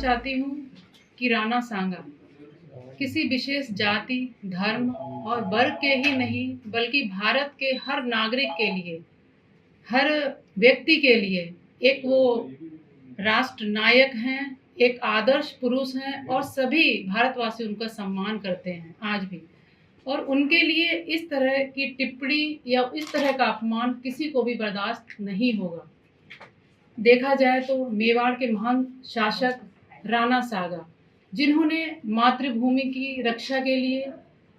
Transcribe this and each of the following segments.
चाहती हूँ कि राणा सांगा किसी विशेष जाति, धर्म और वर्ग के ही नहीं, बल्कि भारत के हर नागरिक के लिए, हर व्यक्ति के लिए एक वो राष्ट्र नायक हैं, एक आदर्श पुरुष हैं और सभी भारतवासी उनका सम्मान करते हैं आज भी। और उनके लिए इस तरह की टिप्पणी या इस तरह का अपमान किसी को भी बर्दाश्त नहीं होगा। देखा जाए तो मेवाड़ के महान शासक राणा सांगा, जिन्होंने मातृभूमि की रक्षा के लिए,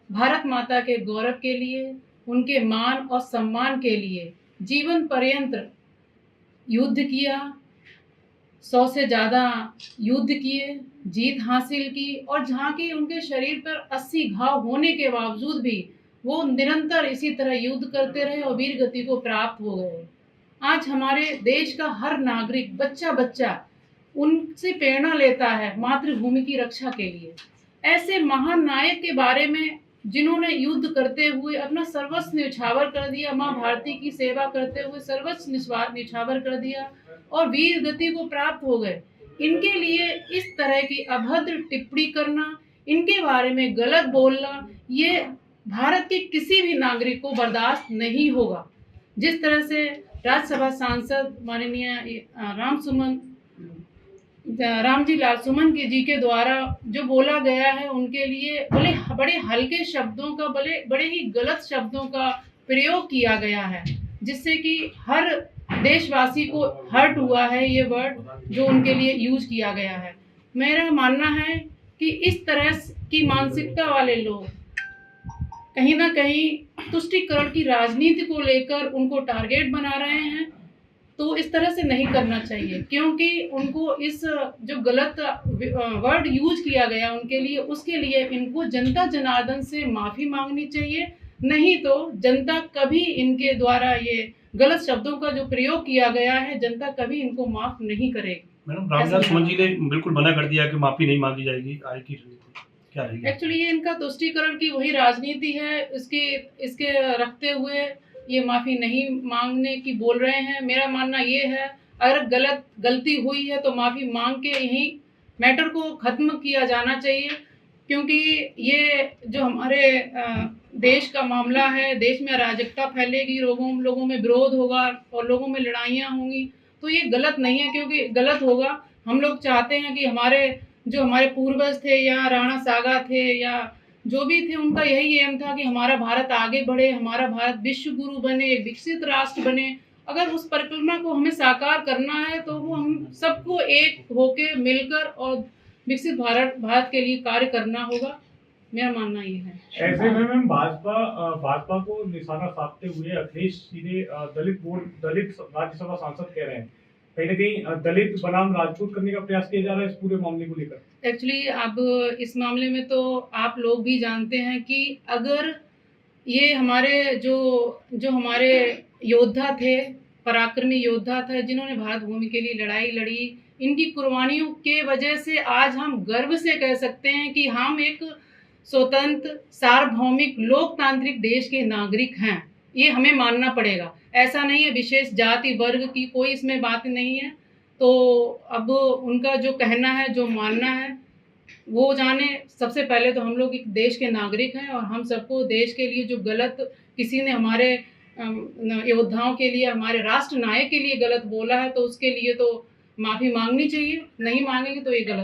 भारत माता के गौरव के लिए, उनके मान और सम्मान के लिए जीवन पर्यंत युद्ध किया, 100 से ज़्यादा युद्ध किए, जीत हासिल की और जहाँ की उनके शरीर पर 80 घाव होने के बावजूद भी वो निरंतर इसी तरह युद्ध करते रहे और वीर गति को प्राप्त हो गए। आज हमारे देश का हर नागरिक, बच्चा उनसे प्रेरणा लेता है मातृभूमि की रक्षा के लिए। ऐसे महान नायक के बारे में जिन्होंने युद्ध करते हुए अपना सर्वस्व न्यौछावर कर दिया, माँ भारती की सेवा करते हुए सर्वस्व न्यौछावर कर दिया और वीर गति को प्राप्त हो गए, इनके लिए इस तरह की अभद्र टिप्पणी करना, इनके बारे में गलत बोलना, ये भारत के किसी भी नागरिक को बर्दाश्त नहीं होगा। जिस तरह से राज्यसभा सांसद माननीय रामजी लाल सुमन जी के द्वारा जो बोला गया है, उनके लिए बड़े हल्के शब्दों का, बड़े ही गलत शब्दों का प्रयोग किया गया है, जिससे कि हर देशवासी को हर्ट हुआ है ये वर्ड जो उनके लिए यूज किया गया है। मेरा मानना है कि इस तरह की मानसिकता वाले लोग कहीं ना कहीं तुष्टीकरण की राजनीति को लेकर उनको टारगेट बना रहे हैं, तो इस तरह से नहीं करना चाहिए, क्योंकि उनको इस जो गलत वर्ड यूज किया गया उनके लिए, उसके लिए इनको जनता जनार्दन से माफ़ी मांगनी चाहिए। नहीं तो जनता कभी इनके द्वारा ये गलत शब्दों का जो प्रयोग किया गया है, जनता कभी इनको माफ नहीं करेगी। मैडम, रामलाल सुमन जी ने बिल्कुल मना कर दिया कि माफ़ी नहीं मांगी जाएगी, आगे की क्या रहेगी? एक्चुअली ये इनका तुष्टीकरण की वही राजनीति है, इसके रखते हुए ये माफ़ी नहीं मांगने की बोल रहे हैं। मेरा मानना ये है, अगर गलती हुई है तो माफ़ी मांग के यही मैटर को ख़त्म किया जाना चाहिए, क्योंकि ये जो हमारे देश का मामला है, देश में अराजकता फैलेगी, लोगों में विरोध होगा और लोगों में लड़ाइयाँ होंगी, तो ये गलत नहीं है। क्योंकि गलत होगा, हम लोग चाहते हैं कि हमारे पूर्वज थे या राणा सांगा थे या जो भी थे, उनका यही एम था कि हमारा भारत आगे बढ़े, हमारा भारत विश्व गुरु बने, एक विकसित राष्ट्र बने। अगर उस परिकल्पना को हमें साकार करना है तो वो हम सबको एक होके मिलकर और विकसित भारत के लिए कार्य करना होगा। मेरा मानना ये है। ऐसे में मैम भाजपा को निशाना साधते हुए अखिलेश सीधे दलित राज्यसभा सांसद कह रहे हैं, कहीं ना कहीं दलित बनाम राजपूत करने का प्रयास किया जा रहा है इस पूरे मामले को लेकर। एक्चुअली अब इस मामले में तो आप लोग भी जानते हैं कि अगर ये हमारे जो हमारे योद्धा थे, पराक्रमी योद्धा थे, जिन्होंने भारत भूमि के लिए लड़ाई लड़ी, इनकी कुर्बानियों के वजह से आज हम गर्व से कह सकते हैं कि हम एक स्वतंत्र, सार्वभौमिक, लोकतांत्रिक देश के नागरिक हैं। ये हमें मानना पड़ेगा। ऐसा नहीं है विशेष जाति वर्ग की कोई इसमें बात नहीं है। तो अब उनका जो कहना है, जो मानना है, वो जाने। सबसे पहले तो हम लोग एक देश के नागरिक हैं और हम सबको देश के लिए जो गलत किसी ने हमारे योद्धाओं के लिए, हमारे राष्ट्र नायक के लिए गलत बोला है, तो उसके लिए तो माफ़ी मांगनी चाहिए। नहीं मांगेंगे तो ये गलत